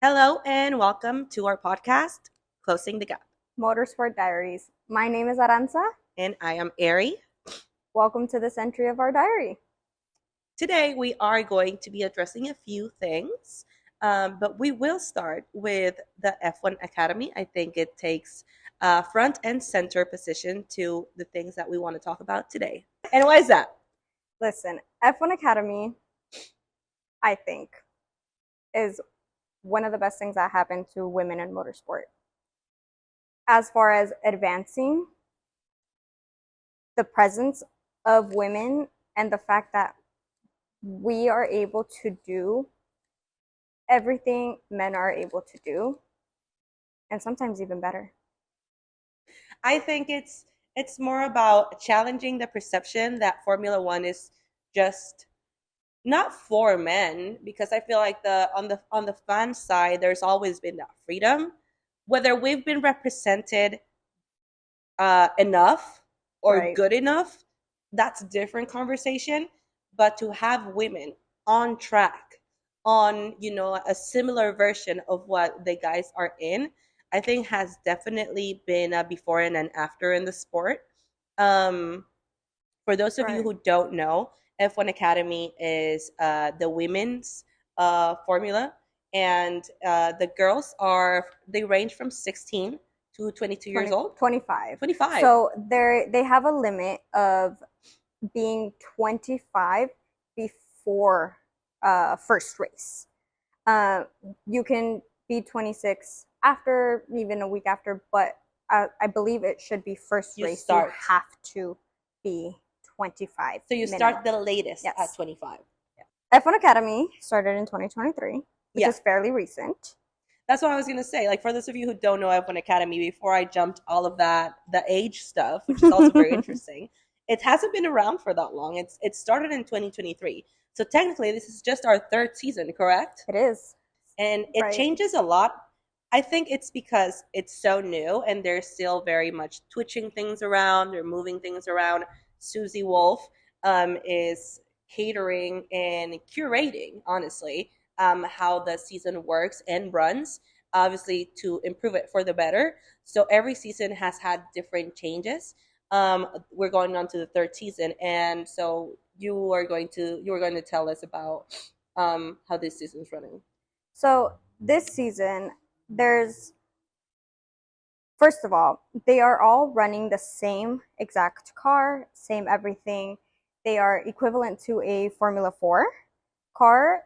Hello and welcome to our podcast, Closing the Gap. Motorsport Diaries. My name is Aranza. And I am Ari. Welcome to this entry of our diary. Today we are going to be addressing a few things, but we will start with the F1 Academy. I think it takes front and center position to the things that we want to talk about today. And why is that? Listen, F1 Academy, I think, is one of the best things that happened to women in motorsport. As far as advancing the presence of women and the fact that we are able to do everything men are able to do, and sometimes even better. I think it's more about challenging the perception that Formula One is just not for men, because I feel like the fan side there's always been that freedom. Whether we've been represented enough or Right. good enough, that's a different conversation. But to have women on track on a similar version of what the guys are in, I think has definitely been a before and an after in the sport. Um, for those of you Right. who don't know, F1 Academy is the women's formula, and the girls they range from 16 to 22 years 20, old. 25. 25. So they have a limit of being 25 before first race. You can be 26 after, even a week after, but I believe it should be first You race. start. You have to be 25. So you minimum. start the latest Yes. at 25. F1 Academy started in 2023, which Yeah. is fairly recent. That's what I was going to say. Like, for those of you who don't know F1 Academy, before I jumped all of that, the age stuff, which is also very interesting, it hasn't been around for that long. It started in 2023. So technically, this is just our third season, correct? It is. And it Right. changes a lot. I think it's because it's so new and they're still very much twitching things around. They're moving things around. Susie Wolf is catering and curating, honestly, how the season works and runs, obviously to improve it for the better. So every season has had different changes. We're going on to the third season, and so you are going to tell us about how this season's running. So this season, there's first of all, they are all running the same exact car, same everything. They are equivalent to a Formula 4 car.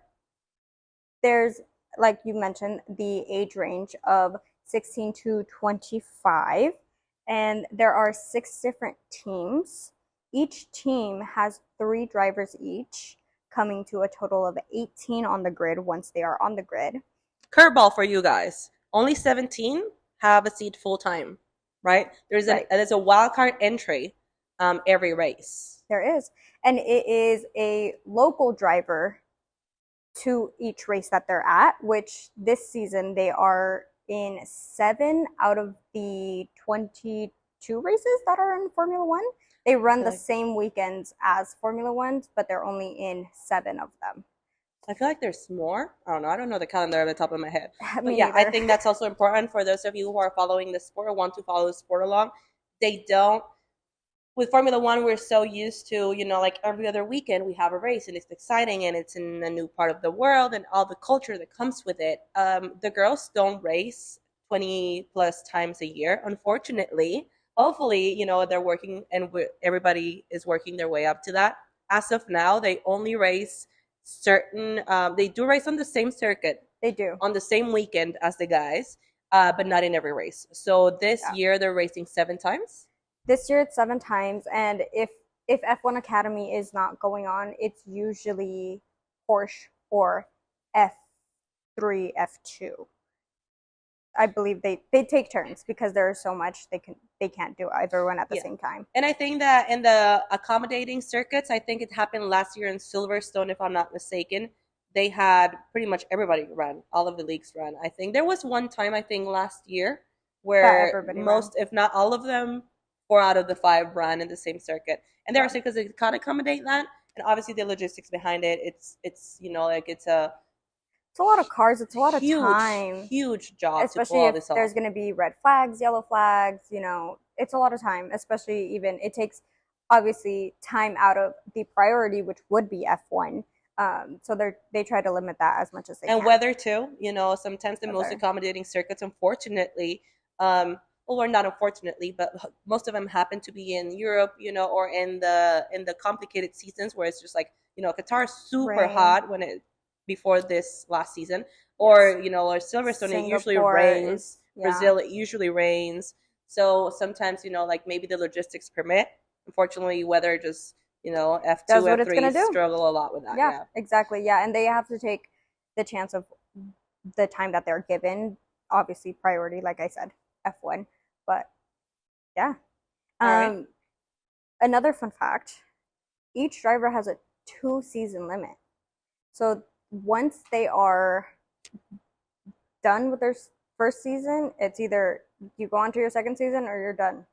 There's, like you mentioned, the age range of 16 to 25, and there are 6 different teams. Each team has 3 drivers each, coming to a total of 18 on the grid once they are on the grid. Curveball for you guys. Only 17 have a seat full time, right? There's a wild card entry every race. There is. And it is a local driver to each race that they're at, which this season they are in 7 out of the 22 races that are in Formula One. They run the same weekends as Formula Ones, but they're only in 7 of them. I feel like there's more. I don't know. I don't know the calendar off the top of my head. But yeah, I think that's also important for those of you who are following the sport or want to follow the sport along. They don't. With Formula One, we're so used to, like every other weekend we have a race and it's exciting and it's in a new part of the world and all the culture that comes with it. The girls don't race 20 plus times a year, unfortunately. Hopefully, they're working and everybody is working their way up to that. As of now, they only race they do race on the same circuit. They do. On the same weekend as the guys, but not in every race. So this year they're racing 7 times. This year it's 7 times, and if F1 Academy is not going on, it's usually Porsche or F3, F2. I believe they take turns because there's so much they can't do everyone at the same time. And I think that in the accommodating circuits, I think it happened last year in Silverstone, if I'm not mistaken. They had pretty much everybody run, all of the leagues run. I think there was one time, I think last year, where most, if not all of them, 4 out of the 5 ran in the same circuit. And there are circuits that can't accommodate that. And obviously the logistics behind it, it's like it's a it's a lot of cars, it's a lot of Huge, time, huge job to pull especially all if this off. there's going to be red flags, yellow flags, it's a lot of time, especially even it takes obviously time out of the priority, which would be F1. So they try to limit that as much as they And can. weather too. Sometimes the most Weather. accommodating circuits, unfortunately, or not unfortunately, but most of them happen to be in Europe, or in the complicated seasons where it's just like Qatar is super Rain. hot when it before this last season, Yes. or Silverstone it usually Singapore rains. is, yeah. Brazil it usually rains. So sometimes like maybe the logistics permit. Unfortunately, weather just Does F2 what it's F3 going to do. struggle a lot with that. Yeah, Yeah. exactly. Yeah, and they have to take the chance of the time that they're given. Obviously, priority, like I said, F1. But yeah. All right. Um, Another fun fact, each driver has a 2 season limit. So once they are done with their first season, it's either you go on to your second season or you're done.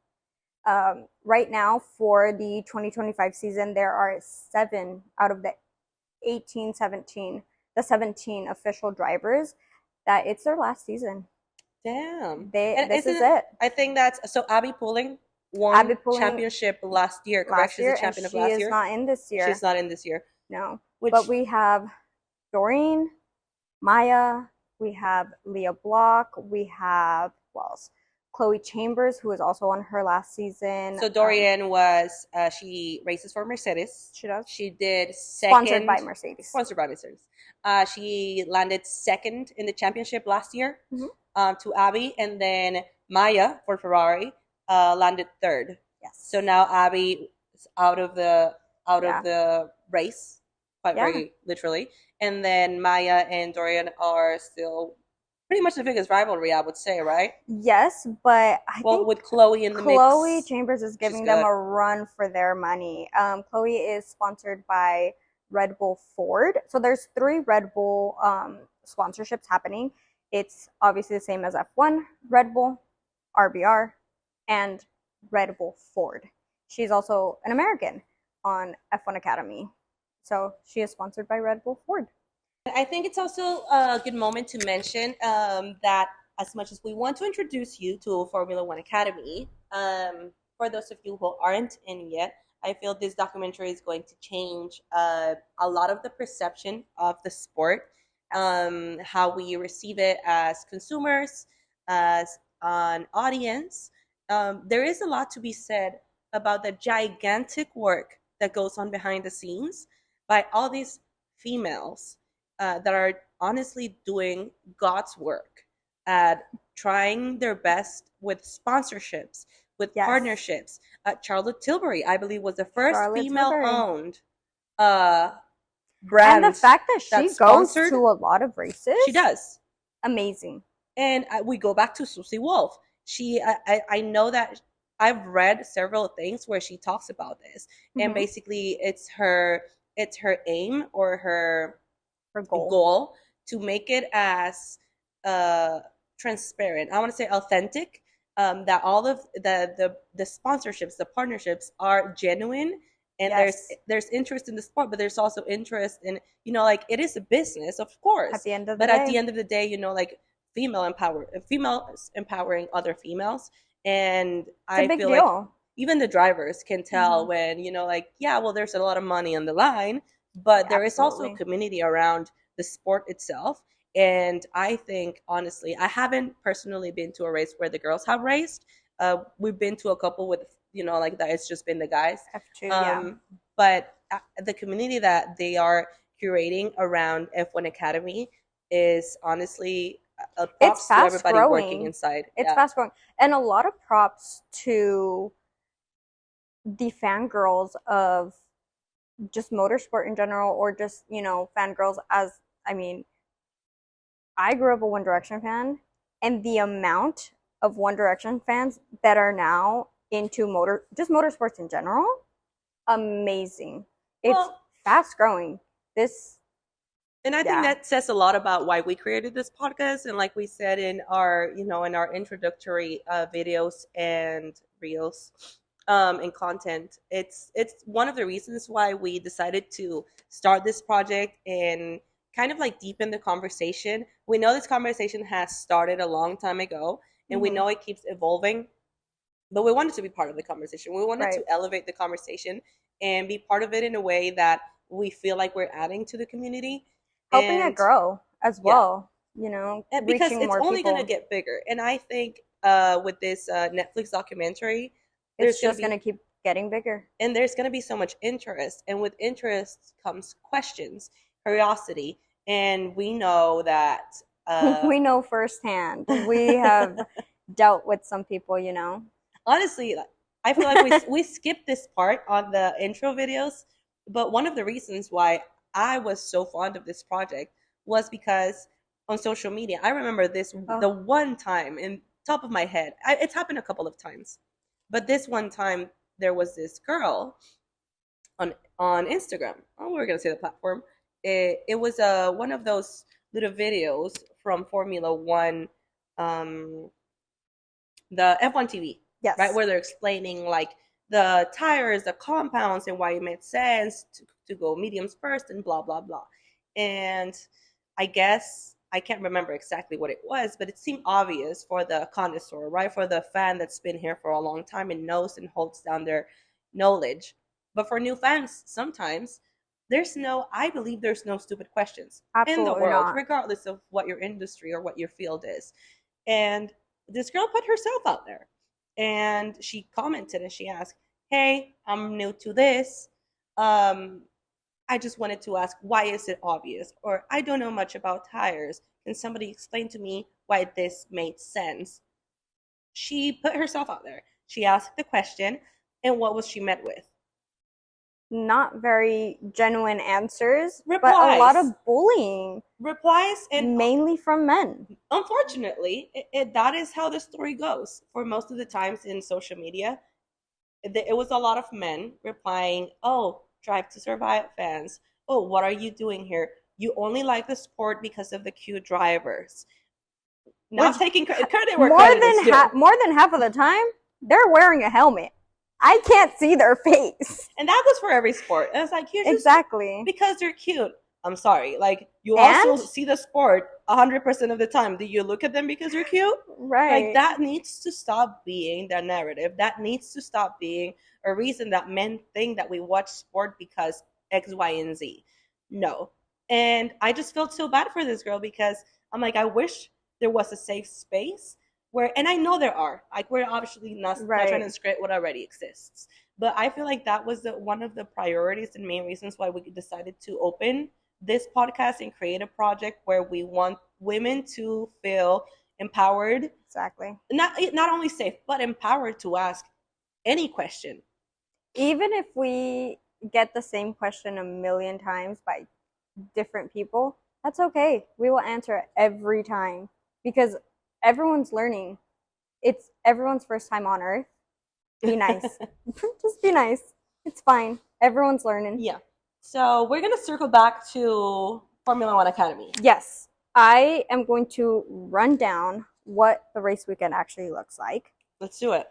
Right now, for the 2025 season, there are 7 out of the 18, 17, the 17 official drivers that it's their last season. Damn. And This is isn't it. I think that's so Abby Pulling Abby won pulling championship last year, correct? last She's the year, and champion of she last is year. not in this She's year. not in this year. No, but Which we have Doreen, Maya, we have Leah Block, we have who else? Chloe Chambers, who is also on her last season. so Dorian was she races for Mercedes. She does. She did Sponsored by second, Mercedes. sponsored by Mercedes. She landed second in the championship last year Mm-hmm. to Abby, and then Maya for Ferrari landed third. Yes. So now Abby is out Yeah. of the race, quite Yeah. very literally, and then Maya and Dorian are still pretty much the biggest rivalry, I would say, right? Yes, but I Well, think with Chloe in the Chloe mix, Chambers is she's giving them good. a run for their money. Chloe is sponsored by Red Bull Ford. So there's 3 Red Bull sponsorships happening. It's obviously the same as F1, Red Bull, RBR, and Red Bull Ford. She's also an American on F1 Academy. So she is sponsored by Red Bull Ford. I think it's also a good moment to mention that as much as we want to introduce you to Formula One Academy, for those of you who aren't in yet, I feel this documentary is going to change a lot of the perception of the sport, how we receive it as consumers, as an audience. There is a lot to be said about the gigantic work that goes on behind the scenes by all these females that are honestly doing God's work at trying their best with sponsorships, with Yes. partnerships. Charlotte Tilbury, I believe, was the first Charlotte female Tilbury. owned brand. And the fact that she goes sponsored, to a lot of races, she does. Amazing. And we go back to Susie Wolf. I know that I've read several things where she talks about this, and basically it's her aim or her goal to make it as transparent. I want to say authentic. That all of the sponsorships, the partnerships are genuine, and Yes. there's interest in the sport, but there's also interest in like it is a business, of course. At the end of the but day. at the end of the day, like females empowering other females, and I feel deal. like even the drivers can tell when yeah, well, there's a lot of money on the line, but there is also a community around the sport itself. And I think, honestly, I haven't personally been to a race where the girls have raced. We've been to a couple with, like that. It's just been the guys. F2, yeah. But the community that they are curating around F1 Academy is honestly a props it's to fast everybody growing. working inside. It's fast growing. And a lot of props to the fangirls of just motorsport in general, or just, fangirls as, I grew up a One Direction fan, and the amount of One Direction fans that are now into motorsports in general, amazing. It's fast growing. And I think that says a lot about why we created this podcast. And like we said in our, in our introductory videos and reels and content, it's one of the reasons why we decided to start this project and kind of like deepen the conversation. We know this conversation has started a long time ago, and we Mm-hmm. know it keeps evolving, but we wanted to be part of the conversation. We wanted Right. to elevate the conversation and be part of it in a way that we feel like we're adding to the community. Helping it And grow as yeah, well, and because reaching it's more only going to people. get bigger. And I think with this Netflix documentary, there's It's going to just going be to keep getting bigger. and there's going to be so much interest, and with interest comes questions, curiosity, and we know that We know firsthand. We have dealt with some people. honestly, I feel like we skipped this part on the intro videos, but one of the reasons why I was so fond of this project was because on social media, I remember this the Oh, one time in top of my head. It's happened a couple of times, but this one time there was this girl on Instagram. Oh, we're gonna say the platform. It was one of those little videos from Formula One, um, the F1 TV, right, yes. where they're explaining like the tires, the compounds, and why it made sense to go mediums first, and blah blah blah. And I guess I can't remember exactly what it was, but it seemed obvious for the connoisseur, right, for the fan that's been here for a long time and knows and holds down their knowledge. But for new fans, sometimes I believe there's no stupid questions in the Absolutely world, not. regardless of what your industry or what your field is. And this girl put herself out there, and she commented and she asked, "Hey, I'm new to this. Um, I just wanted to ask, why is it obvious? Or I don't know much about tires. Can somebody explain to me why this made sense?" She put herself out there. She asked the question, and what was she met with? Not very genuine answers, but a lot Replies. of bullying, Replies, and mainly from men. unfortunately, that is how the story goes for most of the times in social media. It was a lot of men replying, "Oh, Drive to Survive fans. Oh, what are you doing here? You only like the sport because of the cute drivers." Which Not taking credit where credit is due. more than half of the time they're wearing a helmet. I can't see their face. And that goes for every sport. And it's like, you just, Exactly. because they're cute. I'm sorry. Like, you also And see the sport 100% of the time. Do you look at them because they're cute? Like, right. that needs to stop being the narrative. That needs to stop being a reason that men think that we watch sport because X, Y, and Z. No. And I just felt so bad for this girl because I'm like, I wish there was a safe space where, and I know there are. Like, we're obviously not trying to Right. discredit what already exists. But I feel like that was one of the priorities and main reasons why we decided to open this podcast and create a project where we want women to feel empowered, Exactly. not only safe, but empowered to ask any question. Even if we get the same question a million times by different people, that's okay. We will answer it every time because everyone's learning. It's everyone's first time on earth. Be nice. Just be nice. It's fine. Everyone's learning. Yeah. So we're gonna circle back to Formula One Academy. Yes, I am going to run down what the race weekend actually looks like. Let's do it.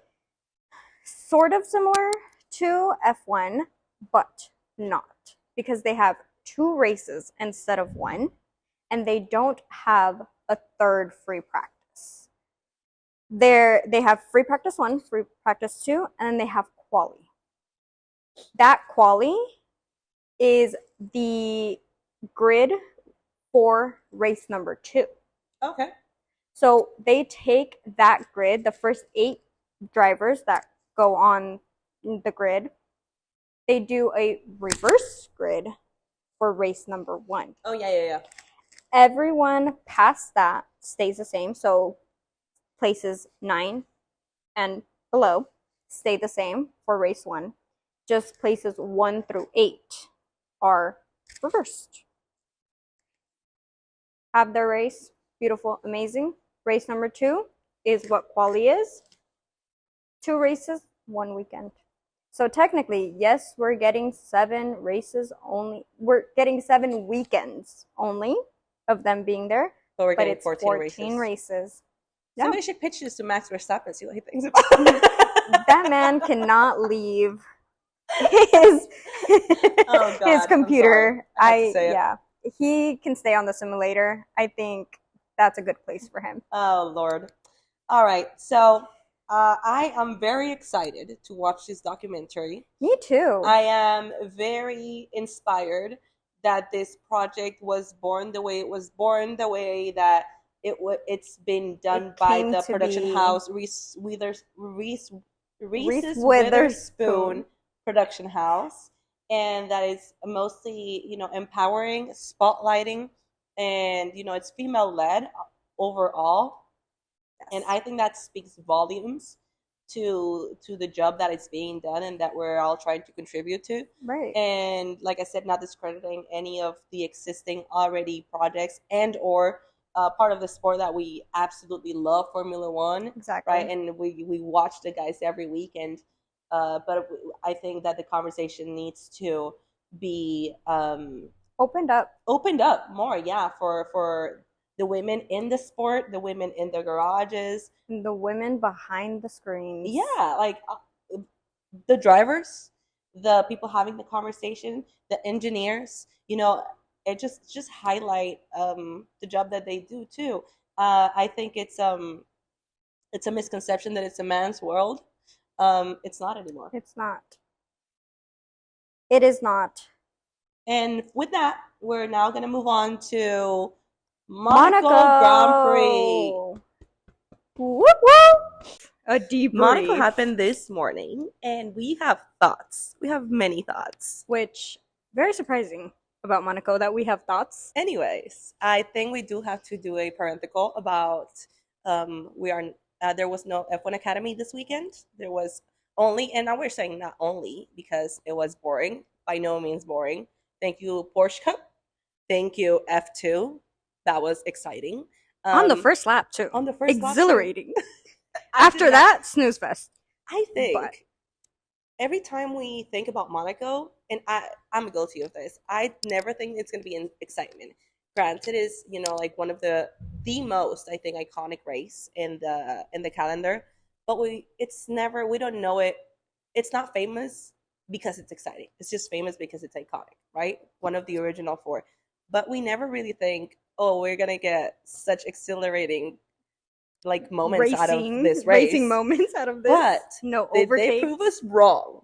Sort of similar to F1, but not because they have two races instead of one, and they don't have a third free practice. They have free practice 1, free practice 2, and then they have quali. That quali is the grid for race number 2. Okay. So they take that grid, the first 8 drivers that go on the grid, they do a reverse grid for race number 1. Oh yeah. Everyone past that stays the same. So places 9 and below stay the same for race 1. Just places 1 through 8 are reversed. Have their race. Beautiful, amazing. Race number 2 is what quali is. 2 races, 1 weekend. So technically, yes, we're getting 7 races only. We're getting 7 weekends only of them being there. So we're But getting it's 14 races. Yeah. Somebody should pitch this to Max Verstappen, see what he thinks about it. That man cannot leave his Oh, God, his computer. I'm sorry. I have to say it. Yeah. he can stay on the simulator. I think that's a good place for him. Oh Lord. All right. So I am very excited to watch this documentary. Me too. I am very inspired that this project was born the way it was born, the way that it's been done It by came the to production be house Reese Reese's Witherspoon. Witherspoon production house, and that is mostly empowering, spotlighting, and it's female led overall, and Yes. I think that speaks volumes to the job that is being done and that we're all trying to contribute to. Right. And like I said, not discrediting any of the existing already projects and or part of the sport that we absolutely love, Formula One, right? Exactly. And we watch the guys every weekend. But I think that the conversation needs to be Opened up. opened up more, yeah, for the women in the sport, the women in the garages, The women behind the screens. yeah, like the drivers, the people having the conversation, the engineers, it just highlight the job that they do too. I think it's a misconception that it's a man's world. It's not anymore. It's not. It is not. And with that, we're now going to move on to Monaco Grand Prix. Monaco. Whoop whoop. A Monaco debrief. happened this morning, and we have thoughts. We have many thoughts. Which, very surprising about Monaco that we have thoughts. Anyways, I think we do have to do a parenthetical about we are there was no F1 Academy this weekend. There was only, and now we're saying not only because it was boring. By no means boring. Thank you, Porsche Cup. Thank you, F2. That was exciting. On the first lap, too. On the first lap, too. Exhilarating. After that, snooze fest. I think But every time we think about Monaco, and I'm guilty of this, I never think it's going to be an excitement. Granted, it is like one of the most, I think, iconic race in the calendar, but we don't know it. It's not famous because it's exciting. It's just famous because it's iconic, right? One of the original four, but we never really think, oh, we're gonna get such exhilarating like moments out of this race. Racing moments out of this. But no did overtakes. they prove us wrong?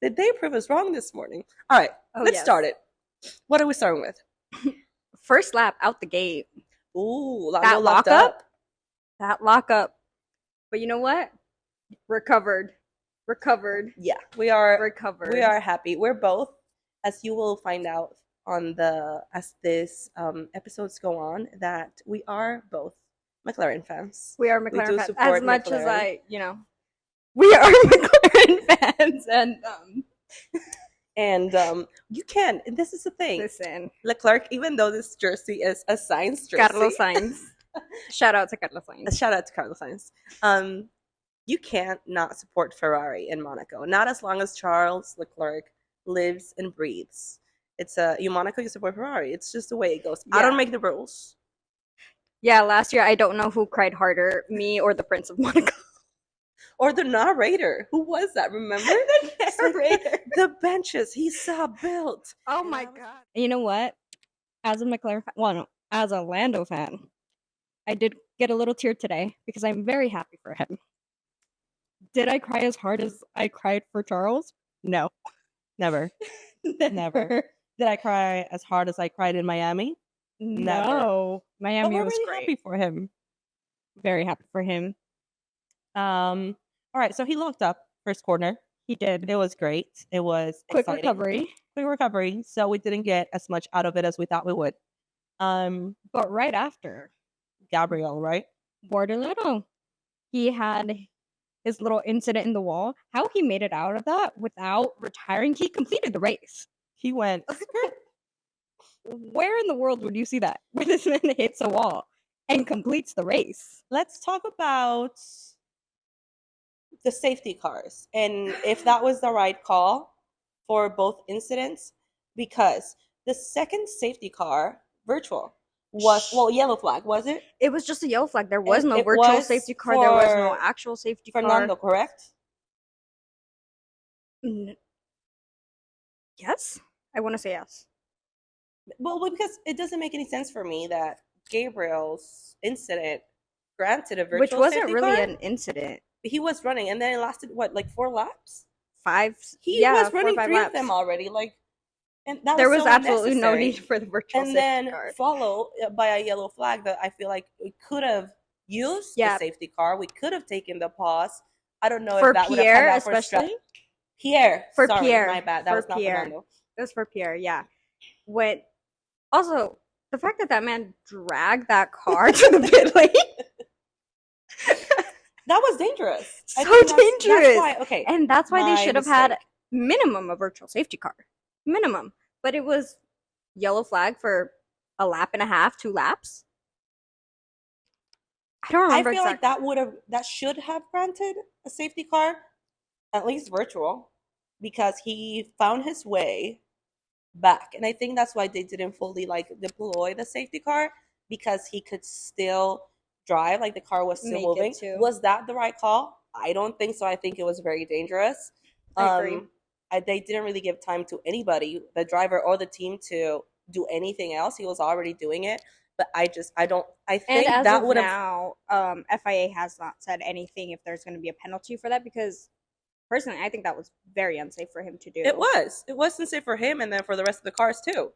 Did they prove us wrong this morning? All right, let's start it. What are we starting with? First lap out the gate. Ooh, that lockup. That lockup. But you know what? Recovered. Yeah, we are recovered. We are happy. We're both, as you will find out as this episodes go on, that we are both McLaren fans. We are McLaren fans. As much as we are McLaren fans, and you can. This is the thing. Listen, Leclerc, even though this jersey is a Sainz jersey, Carlos Sainz. Shout out to Carlos Sainz. Shout out to Carlos Sainz. You can't not support Ferrari in Monaco. Not as long as Charles Leclerc lives and breathes. It's Monaco, you support Ferrari. It's just the way it goes. Yeah. I don't make the rules. Yeah, last year I don't know who cried harder, me or the Prince of Monaco. Or the narrator. Who was that? Remember? The narrator. The benches he saw built. Oh my god. You know what? As a McLaren fan, well, no, as a Lando fan, I did get a little tear today because I'm very happy for him. Did I cry as hard as I cried for Charles? No. Never. Never. Did I cry as hard as I cried in Miami? Never. No. Miami was really great. Happy for him. Very happy for him. All right, so he locked up first corner. He did. It was great. It was quick exciting. Quick recovery. So we didn't get as much out of it as we thought we would. But right after, Gabriel, right? Bordelero, he had his little incident in the wall. How he made it out of that without retiring? He completed the race. He went. Where in the world would you see that? Where this man hits a wall and completes the race? Let's talk about the safety cars and if that was the right call for both incidents, because the second safety car, virtual, was yellow flag, was it? It was just a yellow flag. There was no virtual safety car. There was no actual safety car. Fernando, correct? Yes, I want to say yes. Well, because it doesn't make any sense for me that Gabriel's incident granted a which virtual wasn't safety really car. an incident. He was running, and then it lasted what, like 4 laps? Five, He yeah, was four or running five three of them laps. already, like, and that There was was so absolutely no need unnecessary. for the virtual And safety then car. followed by a yellow flag that I feel like we could have used the Yeah, safety car. We could have taken the pause. I don't know if for that would have come Pierre out for Stra- especially. Pierre. For Sorry, my Pierre, bad. That for was not Pierre, Fernando. it was for Pierre. Yeah, when also the fact that that man dragged that car to the pit lane, That was dangerous. I so think that's dangerous. why. Okay, And that's why they my should have had mistake. minimum a virtual safety car, minimum. But it was yellow flag for a lap and a half, 2 laps. I don't I remember feel like exactly. that should have granted a safety car, at least virtual, because he found his way back. And I think that's why they didn't fully like deploy the safety car, because he could still drive, like the car was still Make it moving. to. Was that the right call? I don't think so. I think it was very dangerous. I agree. They didn't really give time to anybody, the driver or the team, to do anything else. He was already doing it. But I don't, I And think as that of would have, now, FIA has not said anything if there's going to be a penalty for that because personally, I think that was very unsafe for him to it do. was. It wasn't safe for him and then for the rest of the cars too.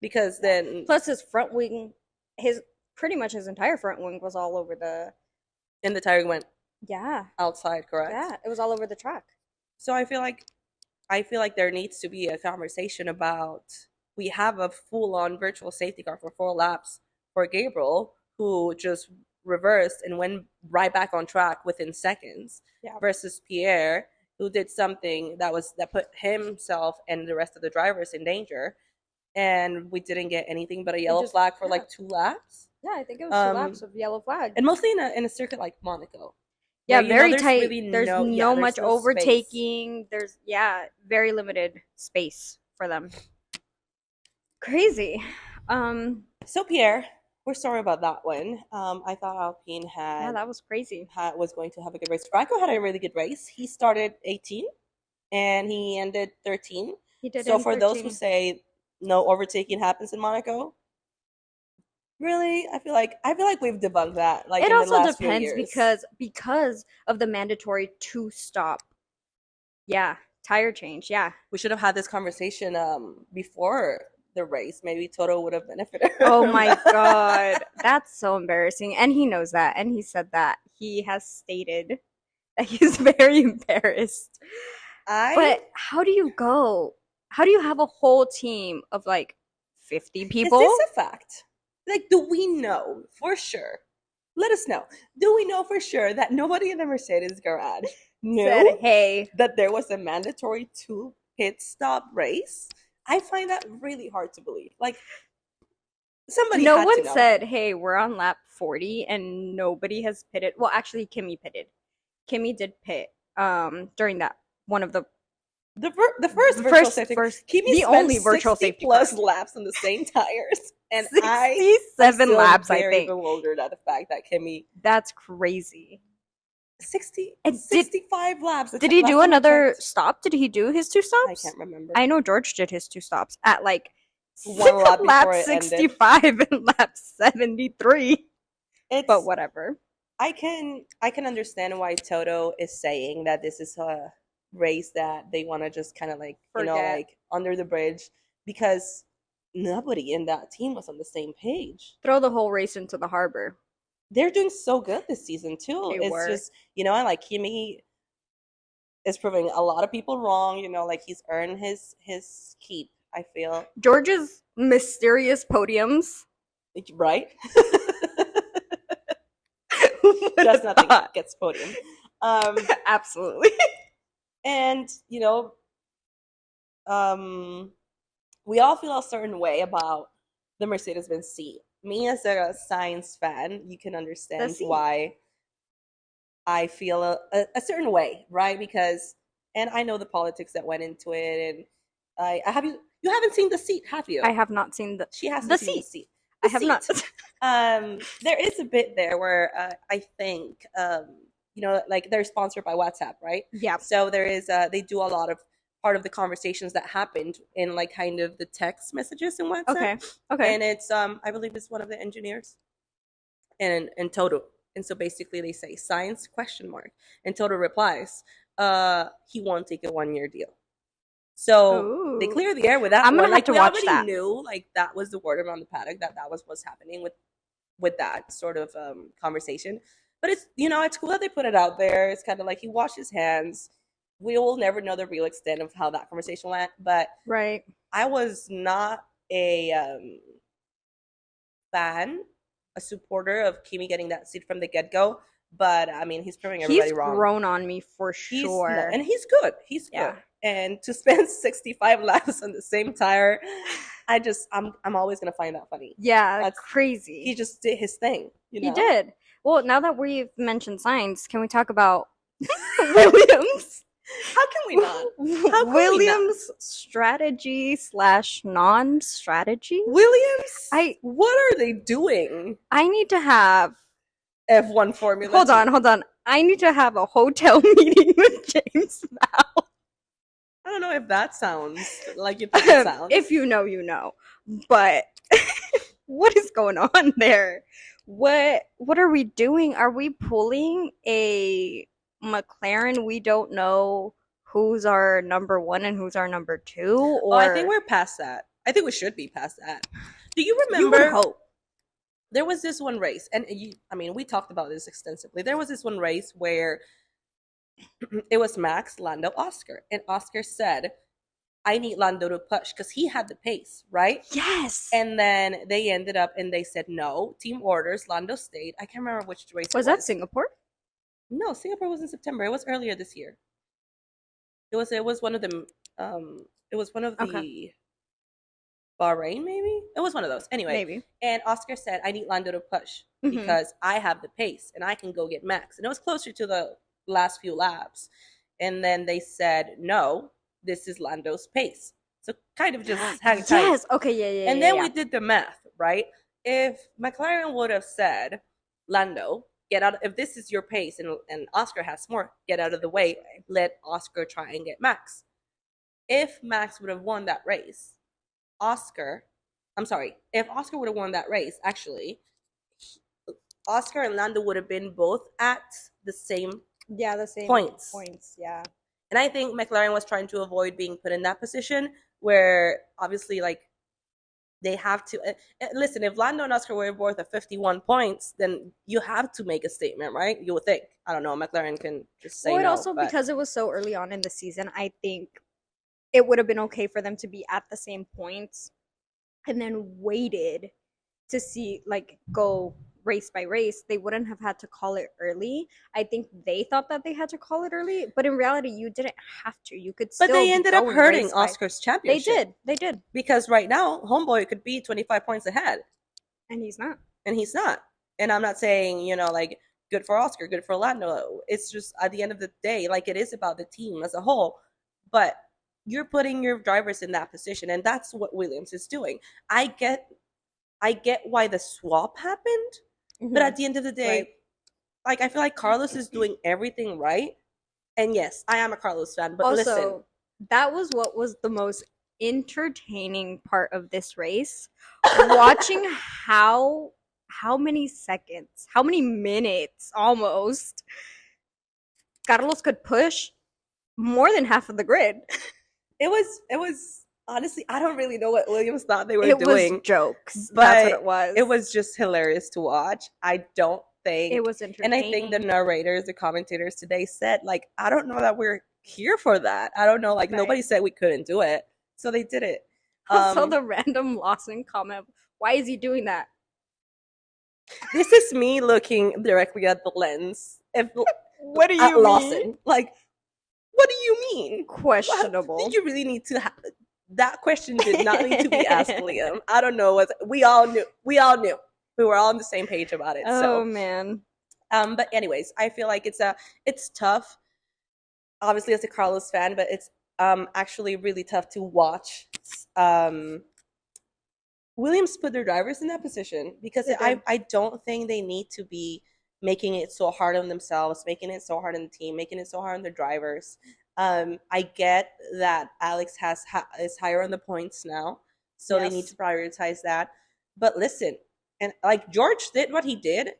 Because Yeah. then Plus, his front wing, his pretty much his entire front wing was all over the. in the tire went Yeah, outside, correct? yeah, it was all over the track. So I feel like there needs to be a conversation about, we have a full on virtual safety car for 4 laps for Gabriel, who just reversed and went right back on track within seconds, Yeah, versus Pierre, who did something that put himself and the rest of the drivers in danger, and we didn't get anything but a we yellow just flag for yeah, like 2 laps. yeah. I think it was 2 laps Um, of yellow flag. and mostly in a circuit like Monaco, where Yeah, very there's tight. really There's no, yeah, no there's much no space. overtaking. There's very limited space for them. Crazy. Um, So Pierre, we're sorry about that one. I thought Alpine yeah, that was crazy. was going to have a good race. Franco had a really good race. He started 18 and he ended 13. He did So in for those who 13. say no overtaking happens in Monaco, really, I feel like we've debunked that like It in the also last few depends years. because of the mandatory two stop. Yeah, tire change. Yeah. We should have had this conversation before the race. Maybe Toto would have benefited Oh from my that. god, that's so embarrassing. And he knows that, and he said that. He has stated that he's very embarrassed. I But how do you go? How do you have a whole team of like 50 Is this people? a fact? Like, do we know for sure? Let us know. Do we know for sure that nobody in the Mercedes garage Said, knew hey, that there was a mandatory 2 pit stop race? I find that really hard to believe. Like, somebody no had to one know. said, hey, we're on lap 40 and nobody has pitted. Well, actually, Kimmy pitted. Kimmy did pit during that one of The first the virtual safety car, Kimi the spent only virtual 60 safety car. plus laps on the same tires. And I'm 67 still laps, I very think. bewildered at the fact that Kimi That's crazy. 60, And 65 laps. did he Last do time I another checked, stop? Did he do his two I stops? can't remember. I know George did his two stops at like 1 lap lap before it ended. 65 and lap 73. But It's whatever. I can understand why Toto is saying that this is a race that they want to just kind of like, Forget. like under the bridge, because nobody in that team was on the same page. Throw the whole race into the harbor. They're doing so good this season too. They It's were. just, I like Kimi is proving a lot of people wrong, like he's earned his keep, I feel. George's mysterious podiums. Right? Would Does have nothing, thought? gets podium. Um Absolutely. and um we all feel a certain way about the Mercedes-Benz seat. Me as a science fan, you can The understand seat. why I feel a certain way, right? Because, and I know the politics that went into it, and I have you haven't seen the seat, have you? I have not seen She the hasn't seen the seat. seat. I The have not. seat. There is a bit there where I think like they're sponsored by WhatsApp, right? Yeah. So there is they do a lot of part of the conversations that happened in like kind of the text messages and WhatsApp. Okay. Okay. And it's I believe it's one of the engineers and Toto. And so basically they say science question mark. And Toto replies, he won't take a 1 year deal. So they Ooh. clear the air with that I'm gonna one. have Like to we watch already that. knew, like that was the word around the paddock that that was what's happening with that sort of conversation. But it's it's cool that they put it out there. It's kind of like he washed his hands. We will never know the real extent of how that conversation went. But Right. I was not a fan, a supporter of Kimi getting that seat from the get go. But I mean, he's proving He's everybody wrong. grown on me for He's no, sure. and he's good. He's good. Yeah. And to spend 65 laps on the same tire, I'm always gonna find that funny. Yeah, That's he crazy. just did his thing, you He know. did. Well, now that we've mentioned science, can we talk about Williams? How can we not? How can we not? Williams strategy slash non-strategy. Williams, I what are they doing? I need to have. F1 Formula. Hold on, hold on. I need to have a hotel meeting with James now. I don't know if that sounds like you think it sounds. If you know, you know. But what is going on there? What are we doing? Are we pulling a McLaren? We don't know who's our number one and who's our number two, Oh, I think or we're past that. I think we should be past that. Do you you would remember hope. there was this one race, and I mean, we talked about this extensively. There was this one race where it was Max, Lando, Oscar, and Oscar said, "I need Lando to push because he had the pace, right?" Yes. And then they ended up and they said no. Team orders. Lando stayed. I can't remember which race Was it that was. Singapore? No, Singapore was in September. It was earlier this year. It was one of the it was one of Okay. the Bahrain, maybe? It was one of those. Anyway, Maybe. and Oscar said, I need Lando to push Mhm. because I have the pace and I can go get Max. And it was closer to the last few laps. And then they said, no, this is Lando's pace. So kind of just hang tight. Yes. Okay. Yeah. Yeah. And yeah, then yeah. we did the math, right? If McLaren would have said, Lando, get out, if this is your pace and Oscar has more, get out of the way, let Oscar try and get Max. If Max would have won that race, if Oscar would have won that race, actually, Oscar and Lando would have been both at the same Yeah, the same points. Yeah. And I think McLaren was trying to avoid being put in that position where obviously, like, they have to listen. If Lando and Oscar were both at 51 points, then you have to make a statement, right? You would think. I don't know. McLaren can just say Well, no. also But because it was so early on in the season, I think it would have been okay for them to be at the same points and then waited to see, like, go race by race. They wouldn't have had to call it early. I think they thought that they had to call it early, but in reality, you didn't have to. You could still. but they be ended up going hurting race by- Oscar's They championship. did. They did. Because right now, Homeboy could be 25 points ahead. And he's not. And he's not. And I'm not saying, like, good for Oscar, good for Lando. It's just at the end of the day, like, it is about the team as a whole. But you're putting your drivers in that position, and that's what Williams is doing. I get why the swap happened, but at the end of the day, Right. like, I feel like Carlos is doing everything right. And yes, I am a Carlos fan, but Also, listen, that was what was the most entertaining part of this race. Watching how many seconds, how many minutes almost Carlos could push more than half of the grid. it was honestly, I don't really know what Williams thought they were It doing. was jokes. But That's what it was. It was just hilarious to watch. I don't think It was and entertaining. I think the narrators, the commentators today said, like, I don't know that we're here for that. I don't know, like, Right. nobody said we couldn't do it, so they did it. Also, the random Lawson comment. Why is he doing that? This is me looking directly at the lens. What do you At mean? Lawson, like, what do you mean? Questionable. Did you really need to? That question did not need to be asked, Liam. I don't know what we all knew. We were all on the same page about it. Oh So, man. but anyways, I feel like it's tough. Obviously, as a Carlos fan, but it's actually really tough to watch. Williams put their drivers in that position because I don't think they need to be making it so hard on themselves, making it so hard on the team, making it so hard on their drivers. I get that Alex is higher on the points now, so they need Yes. to prioritize that. But listen, and like George did what he did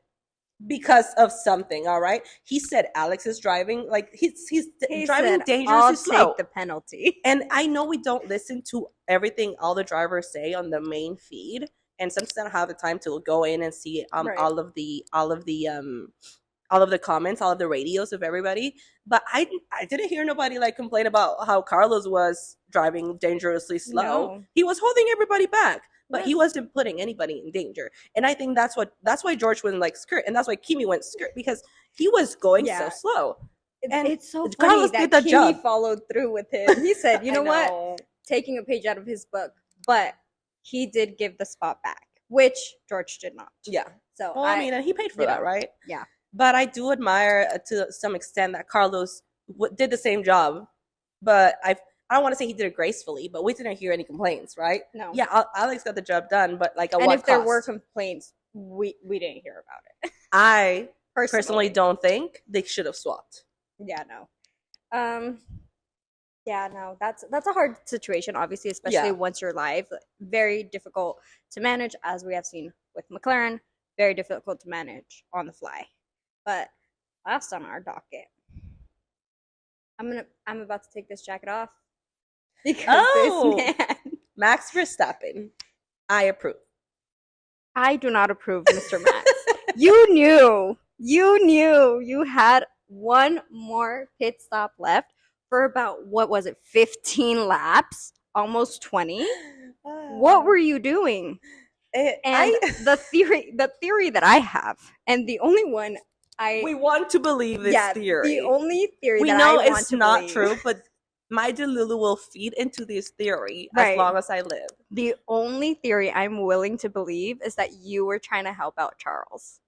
because of something. All right, he said Alex is driving like he's He driving said, dangerously I'll slow. take the penalty. And I know we don't listen to everything all the drivers say on the main feed, and sometimes I don't have the time to go in and see Right. all of the comments, all of the radios of everybody. But I didn't hear nobody like complain about how Carlos was driving dangerously slow. No. He was holding everybody back, but he Yes. wasn't putting anybody in danger. And I think that's why George went like skirt, and that's why Kimi went skirt because he was going so Yeah. slow. And It's so funny Carlos did that the Kimi job. followed through with him. He said, you I know what? know. Taking a page out of his book, but he did give the spot back, which George did not. Yeah. So Well, I mean, and he paid for that, right? Yeah. But I do admire to some extent that Carlos did the same job. But I don't want to say he did it gracefully, but we didn't hear any complaints, right? No. Yeah, Alex got the job done, but like at And what if there cost? were complaints, we didn't hear about it. I personally don't think they should have swapped. Yeah, no. Yeah, no. That's a hard situation, obviously, especially once you're live. Very difficult to manage, as we have seen with McLaren. Very difficult to manage on the fly. But last on our docket, I'm about to take this jacket off because this man, Max Verstappen, I approve. I do not approve, Mr. Max. you knew you had one more pit stop left for about, what was it, 15 laps, almost 20. What were you doing? The theory that I have, and the only one we want to believe this theory. The only theory we that know I want it's to not believe. true, but my Delulu will feed into this theory as long as I live. The only theory I'm willing to believe is that you were trying to help out Charles.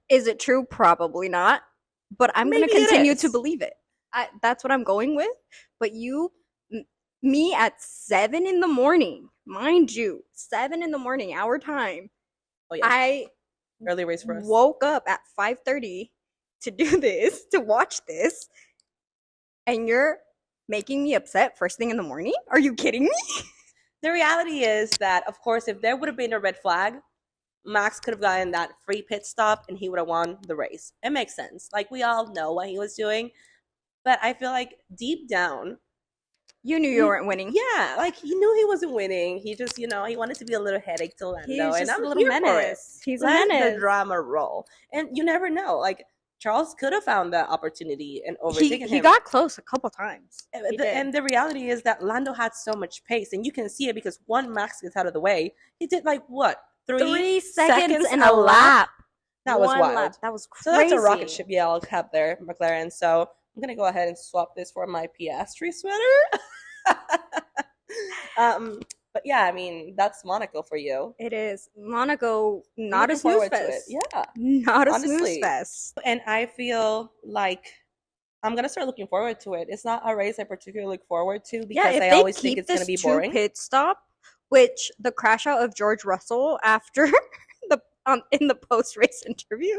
Is it true? Probably not. But I'm going to continue to believe it. That's what I'm going with. But me at 7 in the morning, mind you, 7 in the morning, our time. Oh, yeah. I early race for us. Woke up at 5:30 to do this, to watch this, and you're making me upset first thing in the morning? Are you kidding me? The reality is that, of course, if there would have been a red flag, Max could have gotten that free pit stop and he would have won the race. It makes sense. Like, we all know what he was doing. But I feel like deep down, you knew you weren't winning. Yeah, like he knew he wasn't winning. He just, he wanted to be a little headache to Lando. He's just and a little menace. He's Let the drama roll. And you never know. Like, Charles could have found that opportunity and overtaken him. He got close a couple times. And the reality is that Lando had so much pace, and you can see it because one Max gets out of the way. He did like what? 3 seconds in a lap. That was wild. Lap. That was crazy. So that's a rocket ship I'll have there, McLaren. So I'm gonna go ahead and swap this for my Piastri sweater. But yeah, I mean, that's Monaco for you. It is. Monaco, not a snooze fest. Yeah. Not a snooze fest. And I feel like I'm going to start looking forward to it. It's not a race I particularly look forward to because I always think it's going to be boring. Pit stop, which the crash out of George Russell after in the post-race interview,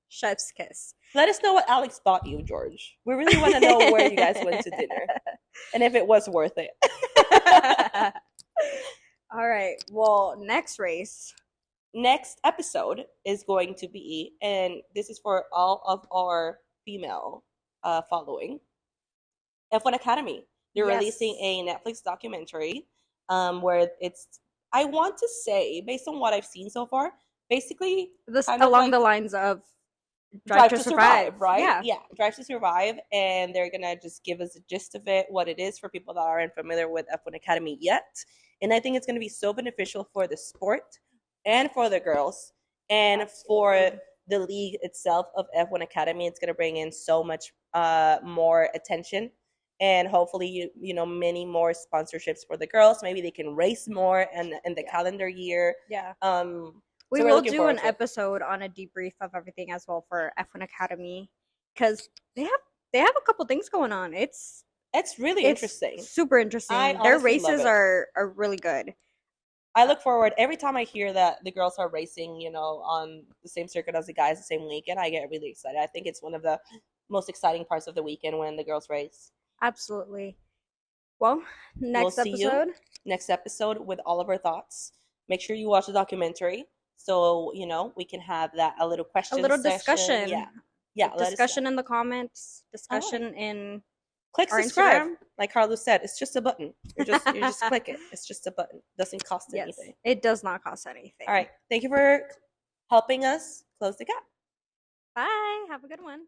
chef's kiss. Let us know what Alex bought you, George. We really want to know where you guys went to dinner and if it was worth it. All right. Well, next episode is going to be, and this is for all of our female following, F1 Academy. They're releasing a Netflix documentary where it's, I want to say, based on what I've seen so far, basically along the lines of Drive to Survive, right? Yeah, Drive to Survive, and they're gonna just give us a gist of it, what it is for people that aren't familiar with F1 Academy yet. And I think it's gonna be so beneficial for the sport and for the girls and for the league itself of F1 Academy. It's gonna bring in so much more attention and hopefully many more sponsorships for the girls. Maybe they can race more in the calendar year. Yeah. We will do an episode on a debrief of everything as well for F1 Academy because they have a couple things going on. It's really interesting. Super interesting. Their races are really good. I look forward every time I hear that the girls are racing, on the same circuit as the guys the same weekend. I get really excited. I think it's one of the most exciting parts of the weekend when the girls race. Absolutely. Well, We'll next see you episode, next episode with all of our thoughts. Make sure you watch the documentary so we can have that a little a question little session. discussion. Yeah. Yeah, let us know. Discussion in the comments, All right. discussion in Click our subscribe. Instagram. Like Carlos said, it's just a button. You just click it. It's just a button. Doesn't cost Yes, anything. it does not cost All anything. right. Thank you for helping us close the gap. Bye. Have a good one.